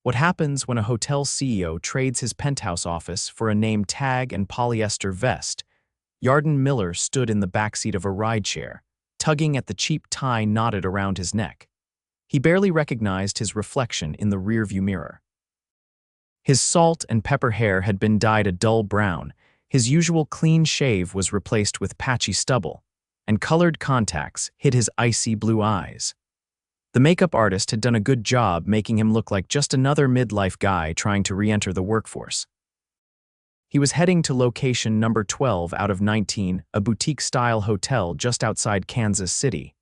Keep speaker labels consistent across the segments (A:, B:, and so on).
A: What happens when a hotel CEO trades his penthouse office for a name tag and polyester vest? Yarden Miller stood in the backseat of a rideshare, tugging at the cheap tie knotted around his neck. He barely recognized his reflection in the rearview mirror. His salt and pepper hair had been dyed a dull brown, his usual clean shave was replaced with patchy stubble, and colored contacts hid his icy blue eyes. The makeup artist had done a good job making him look like just another midlife guy trying to re-enter the workforce. He was heading to location number 12 out of 19, a boutique-style hotel just outside Kansas City.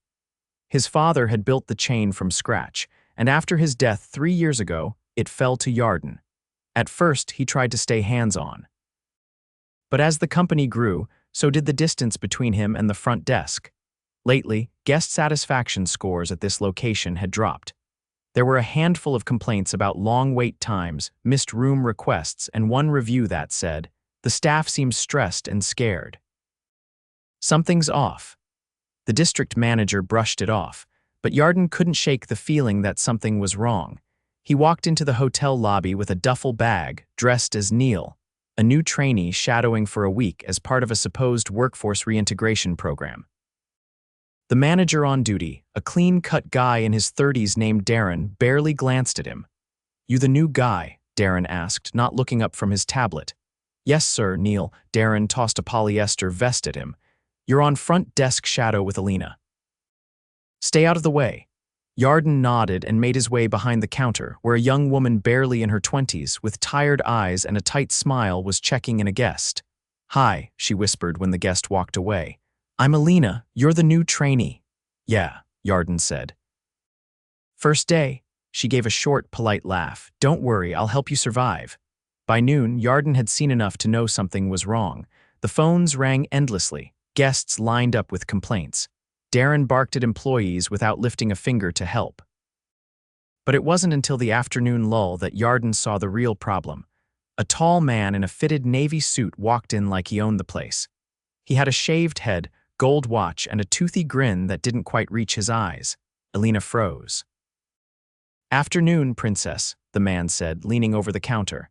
A: His father had built the chain from scratch, and after his death 3 years ago, it fell to Yarden. At first, he tried to stay hands-on. But as the company grew, so did the distance between him and the front desk. Lately, guest satisfaction scores at this location had dropped. There were a handful of complaints about long wait times, missed room requests, and one review that said, "The staff seems stressed and scared." Something's off. The district manager brushed it off, but Yarden couldn't shake the feeling that something was wrong. He walked into the hotel lobby with a duffel bag, dressed as Neil, a new trainee shadowing for a week as part of a supposed workforce reintegration program. The manager on duty, a clean-cut guy in his 30s named Darren, barely glanced at him. "You the new guy?" Darren asked, not looking up from his tablet. "Yes, sir, Neil." Darren tossed a polyester vest at him. "You're on front desk shadow with Alina." "Stay out of the way." Yarden nodded and made his way behind the counter, where a young woman barely in her 20s, with tired eyes and a tight smile, was checking in a guest. "Hi," she whispered when the guest walked away. "I'm Alina, you're the new trainee." "Yeah," Yarden said. "First day?" She gave a short, polite laugh. "Don't worry, I'll help you survive." By noon, Yarden had seen enough to know something was wrong. The phones rang endlessly, guests lined up with complaints. Darren barked at employees without lifting a finger to help. But it wasn't until the afternoon lull that Yarden saw the real problem. A tall man in a fitted navy suit walked in like he owned the place. He had a shaved head, gold watch, and a toothy grin that didn't quite reach his eyes. Alina froze. "Afternoon, princess," the man said, leaning over the counter.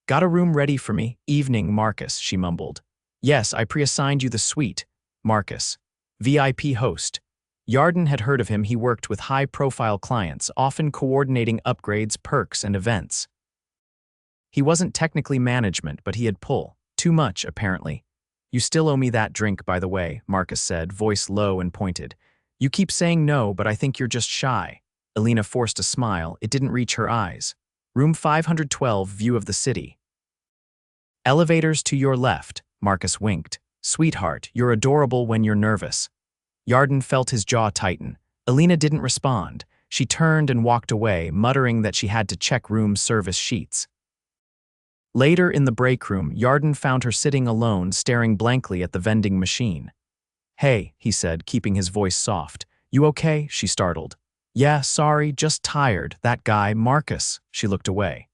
A: "Got a room ready for me?" "Evening, Marcus," she mumbled. "Yes, I pre-assigned you the suite." Marcus. VIP host. Yarden had heard of him. He worked with high-profile clients, often coordinating upgrades, perks, and events. He wasn't technically management, but he had pull. Too much, apparently. "You still owe me that drink, by the way," Marcus said, voice low and pointed. "You keep saying no, but I think you're just shy." Alina forced a smile. It didn't reach her eyes. "Room 512, view of the city." "Elevators to your left," Marcus winked. "Sweetheart, you're adorable when you're nervous." Yarden felt his jaw tighten. Alina didn't respond. She turned and walked away, muttering that she had to check room service sheets. Later in the break room, Yarden found her sitting alone, staring blankly at the vending machine. "Hey," he said, keeping his voice soft. "You okay?" She startled. "Yeah, sorry, just tired. That guy, Marcus." She looked away.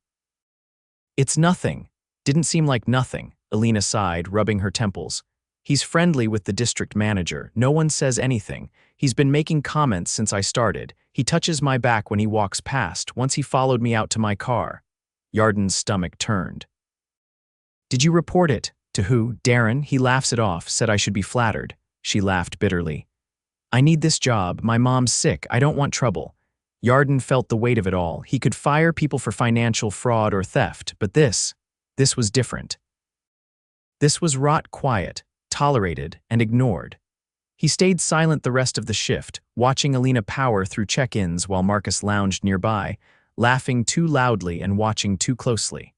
A: "It's nothing." "Didn't seem like nothing," Alina sighed, rubbing her temples. "He's friendly with the district manager. No one says anything. He's been making comments since I started. He touches my back when he walks past. Once he followed me out to my car." Yarden's stomach turned. "Did you report it?" "To who?" "Darren. He laughs it off, said I should be flattered." She laughed bitterly. "I need this job. My mom's sick. I don't want trouble." Yarden felt the weight of it all. He could fire people for financial fraud or theft, but this was different. This was rot quiet, tolerated, and ignored. He stayed silent the rest of the shift, watching Alina power through check-ins while Marcus lounged nearby, laughing too loudly and watching too closely.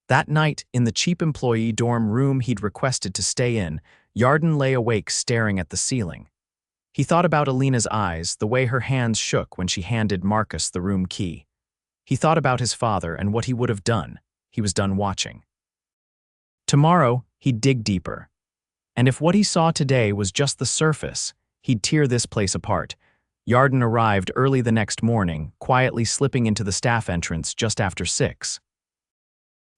A: That night, in the cheap employee dorm room he'd requested to stay in, Yarden lay awake staring at the ceiling. He thought about Alina's eyes, the way her hands shook when she handed Marcus the room key. He thought about his father and what he would have done. He was done watching. Tomorrow, he'd dig deeper. And if what he saw today was just the surface, he'd tear this place apart. Yarden arrived early the next morning, quietly slipping into the staff entrance just after 6.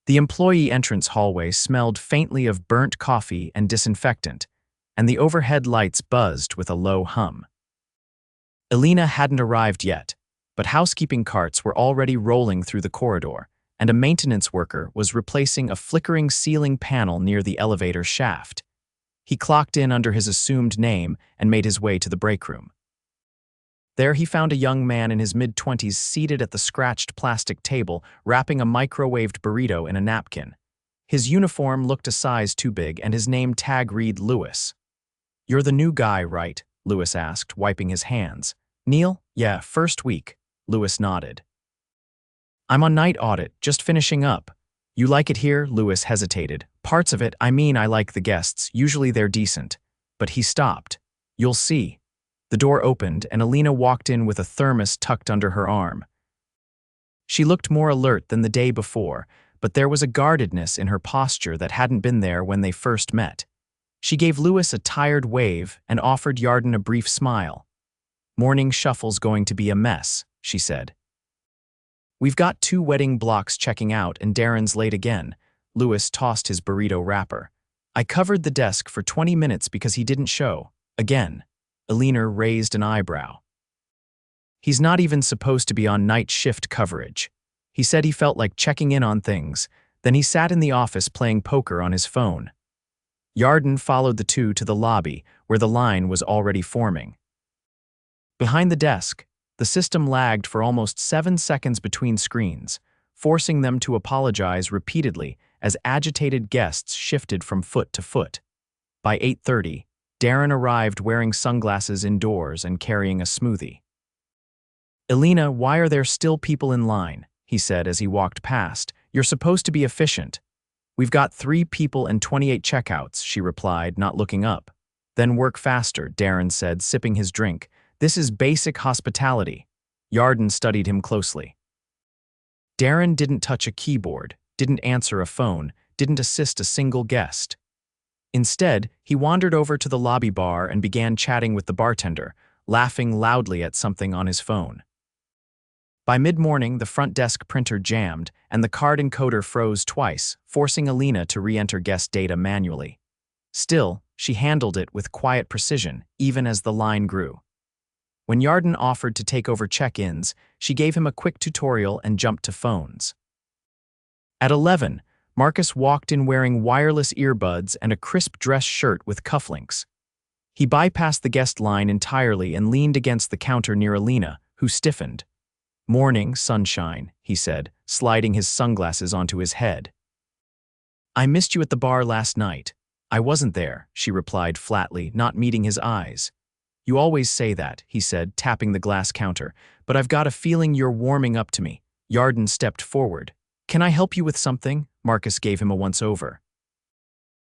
A: The employee entrance hallway smelled faintly of burnt coffee and disinfectant, and the overhead lights buzzed with a low hum. Alina hadn't arrived yet. but housekeeping carts were already rolling through the corridor, and a maintenance worker was replacing a flickering ceiling panel near the elevator shaft. He clocked in under his assumed name and made his way to the break room. There he found a young man in his mid-20s seated at the scratched plastic table, wrapping a microwaved burrito in a napkin. His uniform looked a size too big, and his name tag read Lewis. "You're the new guy, right?" Lewis asked, wiping his hands. "Neil? Yeah, first week." Lewis nodded. "I'm on night audit, just finishing up." "You like it here?" Lewis hesitated. "Parts of it, I like the guests, usually they're decent." But he stopped. "You'll see." The door opened, and Alina walked in with a thermos tucked under her arm. She looked more alert than the day before, but there was a guardedness in her posture that hadn't been there when they first met. She gave Lewis a tired wave and offered Yarden a brief smile. "Morning shuffle's going to be a mess," she said. "We've got 2 wedding blocks checking out and Darren's late again." Lewis tossed his burrito wrapper. "I covered the desk for 20 minutes because he didn't show. Again." Alina raised an eyebrow. "He's not even supposed to be on night shift coverage." He said he felt like checking in on things. Then he sat in the office playing poker on his phone. Yarden followed the two to the lobby, where the line was already forming. Behind the desk, the system lagged for almost 7 seconds between screens, forcing them to apologize repeatedly as agitated guests shifted from foot to foot. By 8:30, Darren arrived wearing sunglasses indoors and carrying a smoothie. "Alina, why are there still people in line?" he said as he walked past. "You're supposed to be efficient." "We've got 3 people and 28 checkouts," she replied, not looking up. "Then work faster," Darren said, sipping his drink. "This is basic hospitality." Yarden studied him closely. Darren didn't touch a keyboard, didn't answer a phone, didn't assist a single guest. Instead, he wandered over to the lobby bar and began chatting with the bartender, laughing loudly at something on his phone. By mid-morning, the front desk printer jammed, and the card encoder froze twice, forcing Alina to re-enter guest data manually. Still, she handled it with quiet precision, even as the line grew. When Yarden offered to take over check-ins, she gave him a quick tutorial and jumped to phones. At 11, Marcus walked in wearing wireless earbuds and a crisp dress shirt with cufflinks. He bypassed the guest line entirely and leaned against the counter near Alina, who stiffened. "Morning, sunshine," he said, sliding his sunglasses onto his head. "I missed you at the bar last night." "I wasn't there," she replied flatly, not meeting his eyes. "You always say that," he said, tapping the glass counter, "but I've got a feeling you're warming up to me." Yarden stepped forward. "Can I help you with something?" Marcus gave him a once-over.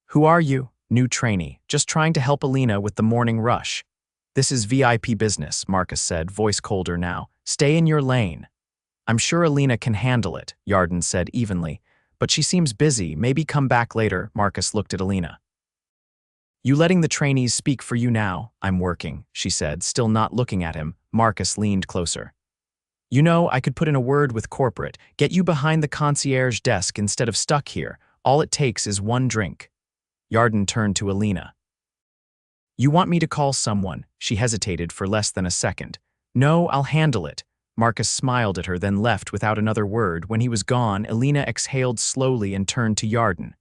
A: "Who are you?" "New trainee, just trying to help Alina with the morning rush." "This is VIP business," Marcus said, voice colder now. "Stay in your lane." "I'm sure Alina can handle it," Yarden said evenly. "But she seems busy, maybe come back later." Marcus looked at Alina. "You letting the trainees speak for you now?" "I'm working," she said, still not looking at him. Marcus leaned closer. "You know, I could put in a word with corporate, get you behind the concierge desk instead of stuck here. All it takes is 1 drink." Yarden turned to Alina. "You want me to call someone?" She hesitated for less than a second. "No, I'll handle it." Marcus smiled at her, then left without another word. When he was gone, Alina exhaled slowly and turned to Yarden.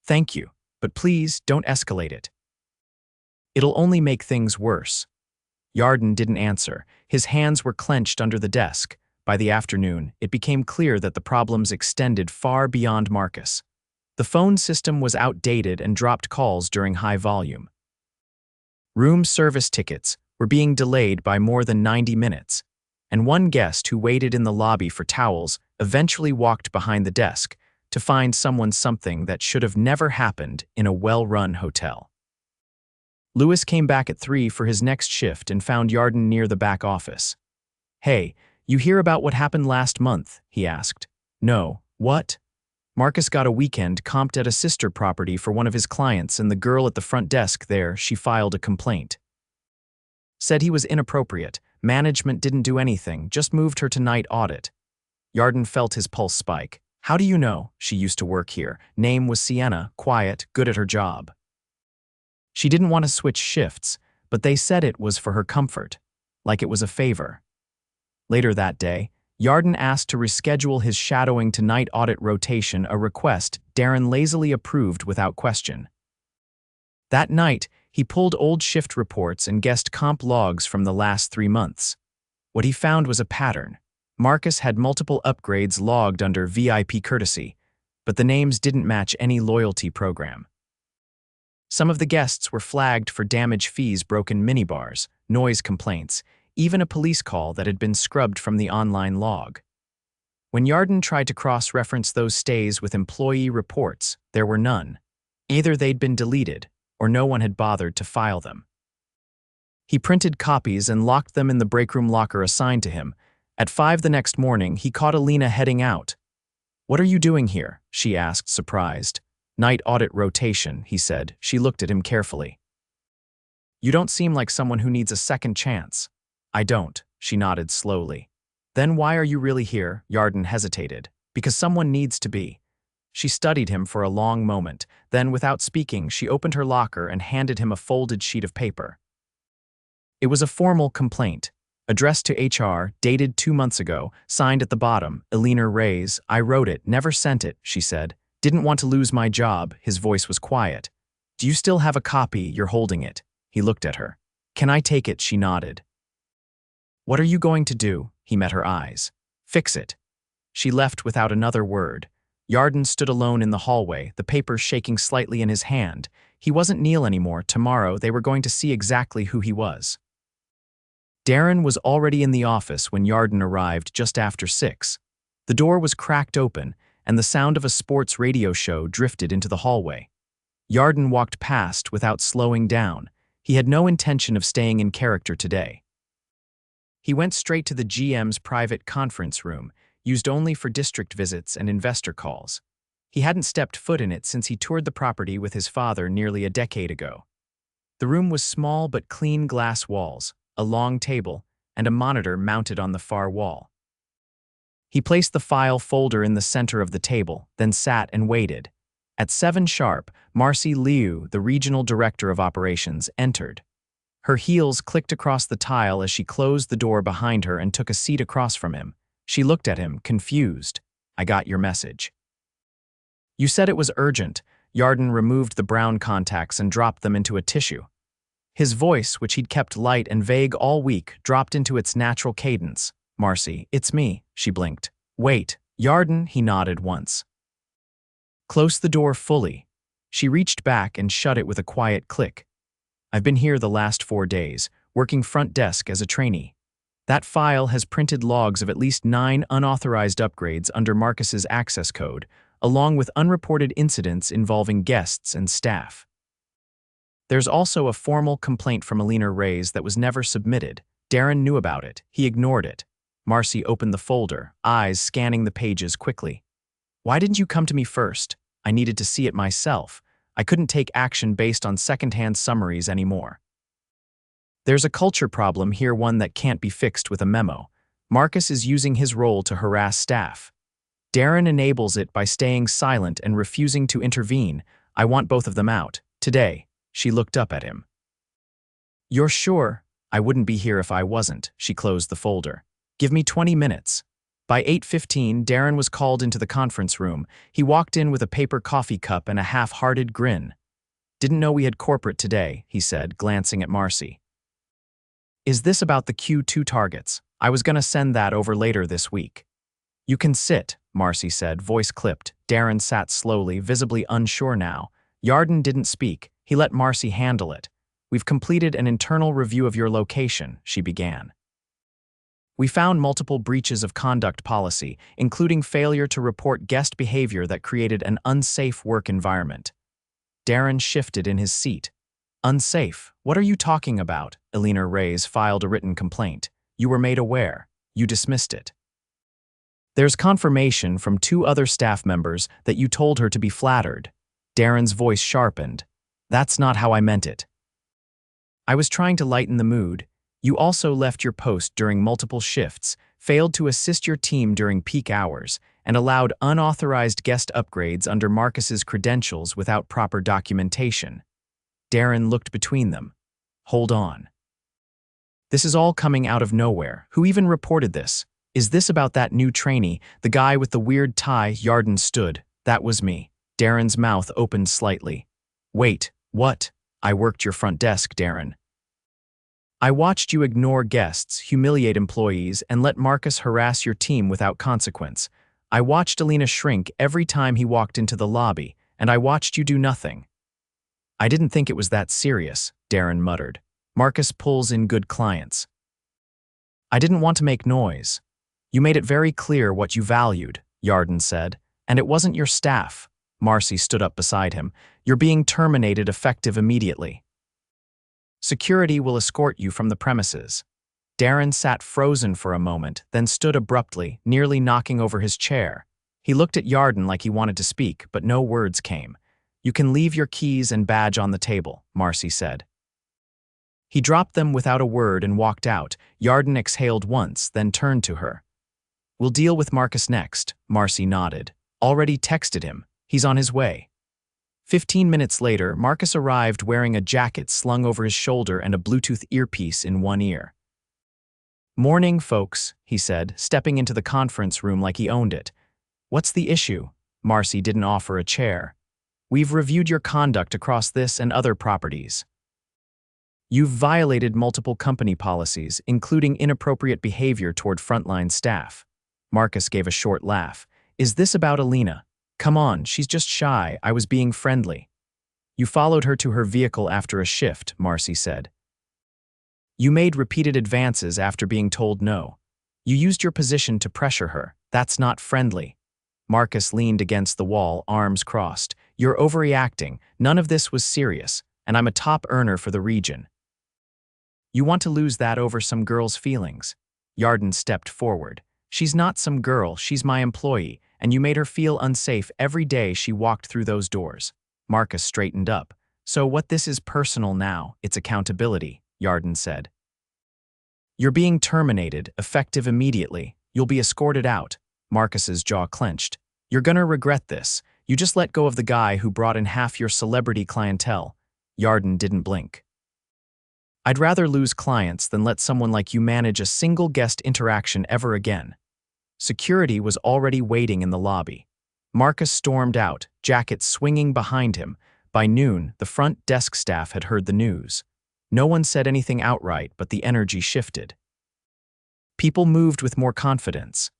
A: "Thank you, but please don't escalate it. It'll only make things worse." Yarden didn't answer. His hands were clenched under the desk. By the afternoon, it became clear that the problems extended far beyond Marcus. The phone system was outdated and dropped calls during high volume. Room service tickets were being delayed by more than 90 minutes, and one guest who waited in the lobby for towels eventually walked behind the desk to find something that should have never happened in a well-run hotel. Lewis came back at 3 for his next shift and found Yarden near the back office. "Hey, you hear about what happened last month?" he asked. "No, what?" "Marcus got a weekend comped at a sister property for one of his clients, and the girl at the front desk there, she filed a complaint. Said he was inappropriate. Management didn't do anything, just moved her to night audit." Yarden felt his pulse spike. "How do you know?" "She used to work here. Name was Sienna, quiet, good at her job. She didn't want to switch shifts, but they said it was for her comfort, like it was a favor." Later that day, Yarden asked to reschedule his shadowing to night audit rotation, a request Darren lazily approved without question. That night, he pulled old shift reports and guessed comp logs from the last 3 months. What he found was a pattern. Marcus had multiple upgrades logged under VIP courtesy, but the names didn't match any loyalty program. Some of the guests were flagged for damage fees, broken minibars, noise complaints, even a police call that had been scrubbed from the online log. When Yarden tried to cross-reference those stays with employee reports, there were none. Either they'd been deleted, or no one had bothered to file them. He printed copies and locked them in the breakroom locker assigned to him. At 5 the next morning, he caught Alina heading out. "What are you doing here?" she asked, surprised. "Night audit rotation," he said. She looked at him carefully. "You don't seem like someone who needs a second chance." "I don't," she nodded slowly. "Then why are you really here?" Yarden hesitated. "Because someone needs to be." She studied him for a long moment. Then, without speaking, she opened her locker and handed him a folded sheet of paper. It was a formal complaint, addressed to HR, dated 2 months ago, signed at the bottom, Alina Reyes. "I wrote it, never sent it," she said. "Didn't want to lose my job." His voice was quiet. "Do you still have a copy? You're holding it." He looked at her. "Can I take it?" She nodded. "What are you going to do?" He met her eyes. "Fix it." She left without another word. Yarden stood alone in the hallway, the papers shaking slightly in his hand. He wasn't Neil anymore. Tomorrow, they were going to see exactly who he was. Darren was already in the office when Yarden arrived just after 6. The door was cracked open, and the sound of a sports radio show drifted into the hallway. Yarden walked past without slowing down. He had no intention of staying in character today. He went straight to the GM's private conference room, used only for district visits and investor calls. He hadn't stepped foot in it since he toured the property with his father nearly a decade ago. The room was small but clean glass walls, a long table, and a monitor mounted on the far wall. He placed the file folder in the center of the table, then sat and waited. At 7 sharp, Marcy Liu, the regional director of operations, entered. Her heels clicked across the tile as she closed the door behind her and took a seat across from him. She looked at him, confused. "I got your message." "You said it was urgent." Yarden removed the brown contacts and dropped them into a tissue. His voice, which he'd kept light and vague all week, dropped into its natural cadence. "Marcy, it's me." She blinked. "Wait." "Yarden," he nodded once. "Close the door fully." She reached back and shut it with a quiet click. "I've been here the last 4 days, working front desk as a trainee. That file has printed logs of at least 9 unauthorized upgrades under Marcus's access code, along with unreported incidents involving guests and staff. There's also a formal complaint from Alina Reyes that was never submitted. Darren knew about it. He ignored it." Marcy opened the folder, eyes scanning the pages quickly. "Why didn't you come to me first? I needed to see it myself. I couldn't take action based on secondhand summaries anymore. There's a culture problem here, one that can't be fixed with a memo. Marcus is using his role to harass staff. Darren enables it by staying silent and refusing to intervene. I want both of them out. Today." She looked up at him. "You're sure?" "I wouldn't be here if I wasn't." She closed the folder. "Give me 20 minutes. By 8:15, Darren was called into the conference room. He walked in with a paper coffee cup and a half-hearted grin. "Didn't know we had corporate today," he said, glancing at Marcy. "Is this about the Q2 targets? I was gonna send that over later this week." "You can sit," Marcy said, voice clipped. Darren sat slowly, visibly unsure now. Yarden didn't speak. He let Marcy handle it. "We've completed an internal review of your location," she began. "We found multiple breaches of conduct policy, including failure to report guest behavior that created an unsafe work environment." Darren shifted in his seat. "Unsafe? What are you talking about?" Alina Reyes filed a written complaint. "You were made aware. You dismissed it. There's confirmation from 2 other staff members that you told her to be flattered." Darren's voice sharpened. "That's not how I meant it. I was trying to lighten the mood. You also left your post during multiple shifts, failed to assist your team during peak hours, and allowed unauthorized guest upgrades under Marcus's credentials without proper documentation." Darren looked between them. "Hold on." This is all coming out of nowhere. Who even reported this? Is this about that new trainee, the guy with the weird tie? Yarden stood. That was me. Darren's mouth opened slightly. Wait, what? I worked your front desk, Darren. I watched you ignore guests, humiliate employees, and let Marcus harass your team without consequence. I watched Alina shrink every time he walked into the lobby, and I watched you do nothing. I didn't think it was that serious, Darren muttered. Marcus pulls in good clients. I didn't want to make noise. You made it very clear what you valued, Yarden said, and it wasn't your staff. Marcy stood up beside him. You're being terminated effective immediately. Security will escort you from the premises. Darren sat frozen for a moment, then stood abruptly, nearly knocking over his chair. He looked at Yarden like he wanted to speak, but no words came. You can leave your keys and badge on the table, Marcy said. He dropped them without a word and walked out. Yarden exhaled once, then turned to her. We'll deal with Marcus next, Marcy nodded. Already texted him. He's on his way. 15 minutes later, Marcus arrived wearing a jacket slung over his shoulder and a Bluetooth earpiece in one ear. Morning, folks, he said, stepping into the conference room like he owned it. What's the issue? Marcy didn't offer a chair. We've reviewed your conduct across this and other properties. You've violated multiple company policies, including inappropriate behavior toward frontline staff. Marcus gave a short laugh. Is this about Alina? Come on, she's just shy. I was being friendly. You followed her to her vehicle after a shift, Marcy said. You made repeated advances after being told no. You used your position to pressure her. That's not friendly. Marcus leaned against the wall, arms crossed. You're overreacting. None of this was serious, and I'm a top earner for the region. You want to lose that over some girl's feelings. Yarden stepped forward. She's not some girl, she's my employee, and you made her feel unsafe every day she walked through those doors. Marcus straightened up. So what this is personal now, it's accountability, Yarden said. You're being terminated, effective immediately. You'll be escorted out. Marcus's jaw clenched. You're gonna regret this. You just let go of the guy who brought in half your celebrity clientele. Yarden didn't blink. I'd rather lose clients than let someone like you manage a single guest interaction ever again. Security was already waiting in the lobby. Marcus stormed out, jacket swinging behind him. By noon, the front desk staff had heard the news. No one said anything outright, but the energy shifted. People moved with more confidence.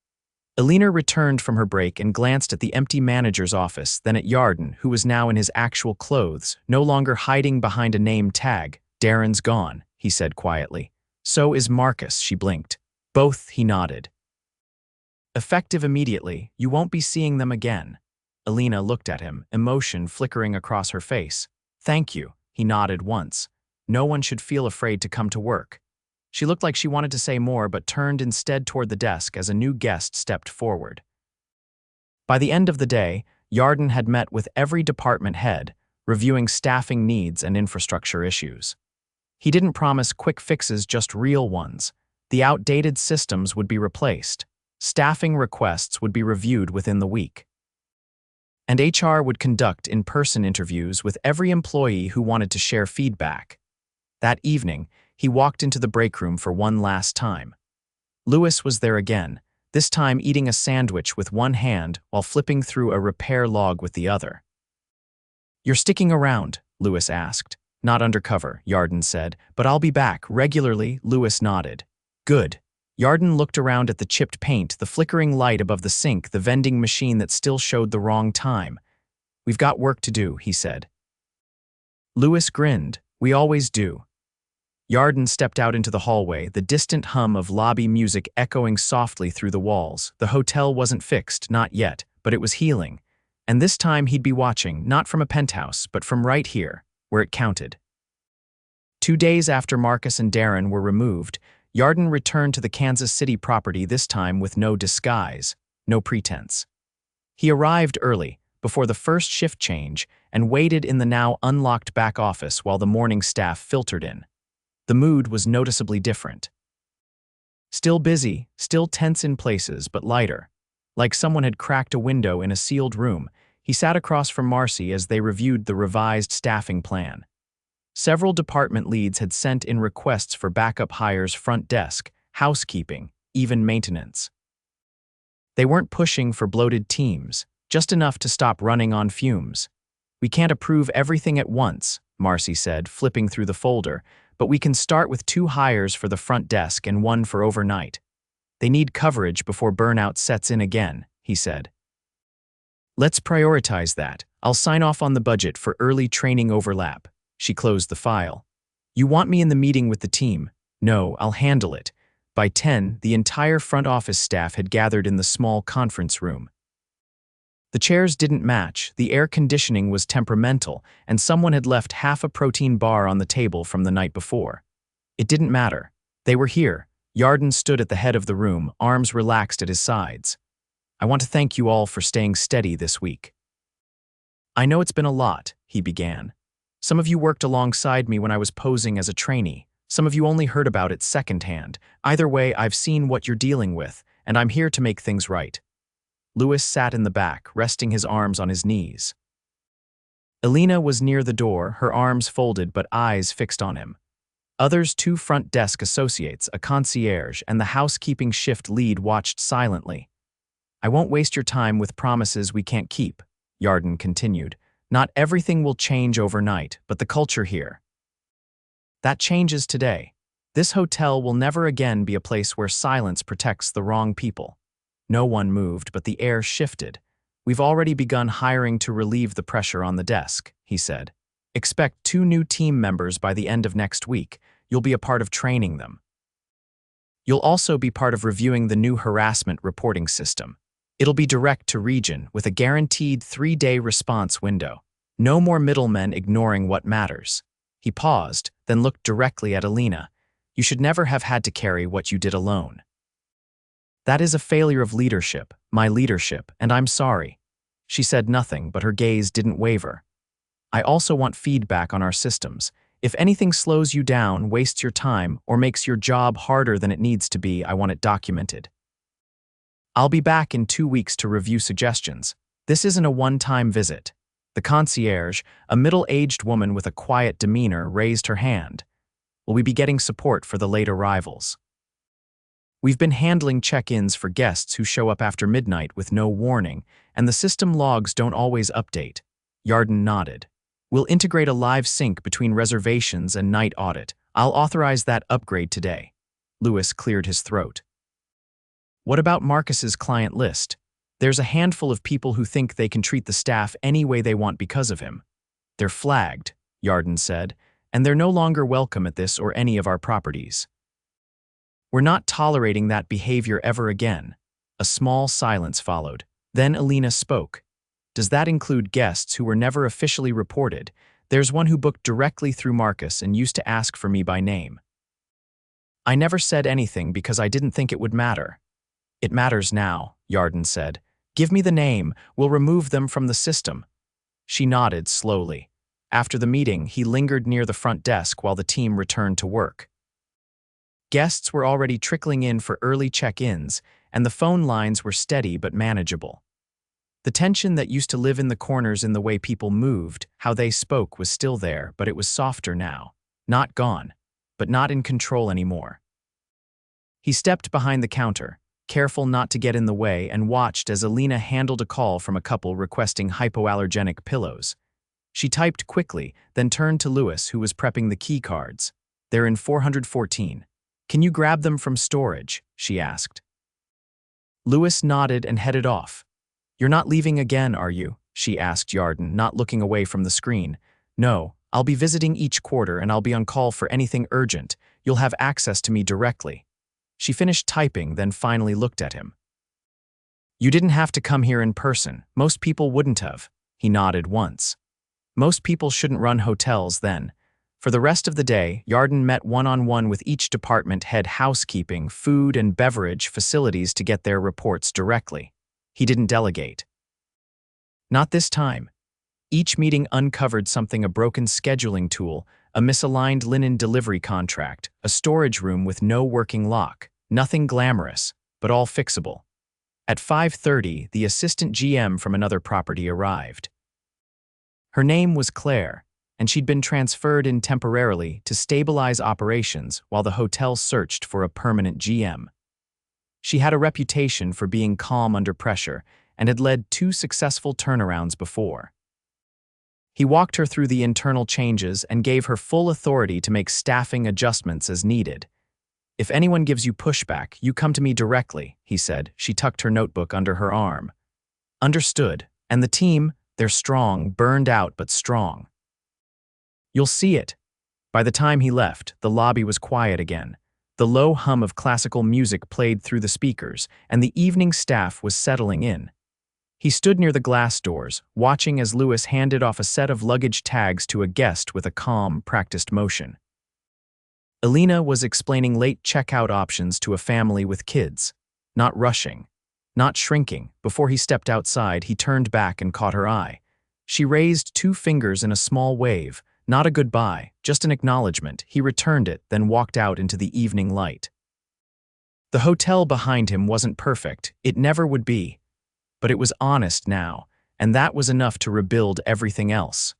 A: Alina returned from her break and glanced at the empty manager's office, then at Yarden, who was now in his actual clothes, no longer hiding behind a name tag. Darren's gone, he said quietly. So is Marcus, she blinked. Both, he nodded. Effective immediately, you won't be seeing them again. Alina looked at him, emotion flickering across her face. Thank you, he nodded once. No one should feel afraid to come to work. She looked like she wanted to say more but turned instead toward the desk as a new guest stepped forward. By the end of the day, Yarden had met with every department head, reviewing staffing needs and infrastructure issues. He didn't promise quick fixes, just real ones. The outdated systems would be replaced. Staffing requests would be reviewed within the week. And HR would conduct in-person interviews with every employee who wanted to share feedback. That evening, he walked into the break room for one last time. Lewis was there again, this time eating a sandwich with one hand while flipping through a repair log with the other. You're sticking around, Lewis asked. Not undercover, Yarden said, but I'll be back regularly. Lewis nodded. Good. Yarden looked around at the chipped paint, the flickering light above the sink, the vending machine that still showed the wrong time. We've got work to do, he said. Lewis grinned. We always do. Yarden stepped out into the hallway, the distant hum of lobby music echoing softly through the walls. The hotel wasn't fixed, not yet, but it was healing. And this time he'd be watching, not from a penthouse, but from right here, where it counted. 2 days after Marcus and Darren were removed, Yarden returned to the Kansas City property, this time with no disguise, no pretense. He arrived early, before the first shift change, and waited in the now unlocked back office while the morning staff filtered in. The mood was noticeably different. Still busy, still tense in places, but lighter. Like someone had cracked a window in a sealed room, he sat across from Marcy as they reviewed the revised staffing plan. Several department leads had sent in requests for backup hires: front desk, housekeeping, even maintenance. They weren't pushing for bloated teams, just enough to stop running on fumes. "We can't approve everything at once," Marcy said, flipping through the folder, "but we can start with 2 hires for the front desk and 1 for overnight. They need coverage before burnout sets in again," he said. "Let's prioritize that. I'll sign off on the budget for early training overlap." She closed the file. "You want me in the meeting with the team?" "No, I'll handle it." By 10, the entire front office staff had gathered in the small conference room. The chairs didn't match, the air conditioning was temperamental, and someone had left half a protein bar on the table from the night before. It didn't matter. They were here. Yarden stood at the head of the room, arms relaxed at his sides. "I want to thank you all for staying steady this week." "I know it's been a lot," he began. "Some of you worked alongside me when I was posing as a trainee. Some of you only heard about it secondhand. Either way, I've seen what you're dealing with, and I'm here to make things right." Lewis sat in the back, resting his arms on his knees. Elena was near the door, her arms folded but eyes fixed on him. Others, 2 front desk associates, a concierge, and the housekeeping shift lead watched silently. "I won't waste your time with promises we can't keep," Yarden continued. "Not everything will change overnight, but the culture here. That changes today. This hotel will never again be a place where silence protects the wrong people." No one moved, but the air shifted. "We've already begun hiring to relieve the pressure on the desk," he said. "Expect 2 new team members by the end of next week. You'll be a part of training them. You'll also be part of reviewing the new harassment reporting system. It'll be direct to region, with a guaranteed 3-day response window. No more middlemen ignoring what matters." He paused, then looked directly at Elena. "You should never have had to carry what you did alone. That is a failure of leadership, my leadership, and I'm sorry." She said nothing, but her gaze didn't waver. "I also want feedback on our systems. If anything slows you down, wastes your time, or makes your job harder than it needs to be, I want it documented. I'll be back in 2 weeks to review suggestions. This isn't a one-time visit." The concierge, a middle-aged woman with a quiet demeanor, raised her hand. "Will we be getting support for the late arrivals?" "We've been handling check-ins for guests who show up after midnight with no warning, and the system logs don't always update." Yarden nodded. "We'll integrate a live sync between reservations and night audit. I'll authorize that upgrade today." Lewis cleared his throat. "What about Marcus's client list? There's a handful of people who think they can treat the staff any way they want because of him. They're flagged," Yarden said, "and they're no longer welcome at this or any of our properties. We're not tolerating that behavior ever again." A small silence followed. Then Elena spoke. "Does that include guests who were never officially reported? There's one who booked directly through Marcus and used to ask for me by name. I never said anything because I didn't think it would matter." "It matters now," Yarden said. "Give me the name. We'll remove them from the system." She nodded slowly. After the meeting, he lingered near the front desk while the team returned to work. Guests were already trickling in for early check-ins, and the phone lines were steady but manageable. The tension that used to live in the corners in the way people moved, how they spoke, was still there, but it was softer now. Not gone, but not in control anymore. He stepped behind the counter, careful not to get in the way, and watched as Elena handled a call from a couple requesting hypoallergenic pillows. She typed quickly, then turned to Lewis, who was prepping the key cards. "They're in 414. Can you grab them from storage?" she asked. Lewis nodded and headed off. "You're not leaving again, are you?" she asked Yarden, not looking away from the screen. "No, I'll be visiting each quarter and I'll be on call for anything urgent. You'll have access to me directly." She finished typing, then finally looked at him. "You didn't have to come here in person. Most people wouldn't have." He nodded once. "Most people shouldn't run hotels then." For the rest of the day, Yarden met one-on-one with each department head: housekeeping, food and beverage facilities, to get their reports directly. He didn't delegate. Not this time. Each meeting uncovered something: a broken scheduling tool, a misaligned linen delivery contract, a storage room with no working lock. Nothing glamorous, but all fixable. At 5:30, the assistant GM from another property arrived. Her name was Claire, and she'd been transferred in temporarily to stabilize operations while the hotel searched for a permanent GM. She had a reputation for being calm under pressure and had led 2 successful turnarounds before. He walked her through the internal changes and gave her full authority to make staffing adjustments as needed. "If anyone gives you pushback, you come to me directly," he said. She tucked her notebook under her arm. "Understood. And the team, they're strong, burned out but strong. You'll see it." By the time he left, the lobby was quiet again. The low hum of classical music played through the speakers, and the evening staff was settling in. He stood near the glass doors, watching as Lewis handed off a set of luggage tags to a guest with a calm, practiced motion. Elena was explaining late checkout options to a family with kids, not rushing, not shrinking. Before he stepped outside, he turned back and caught her eye. She raised 2 fingers in a small wave, not a goodbye, just an acknowledgement. He returned it, then walked out into the evening light. The hotel behind him wasn't perfect, it never would be. But it was honest now, and that was enough to rebuild everything else.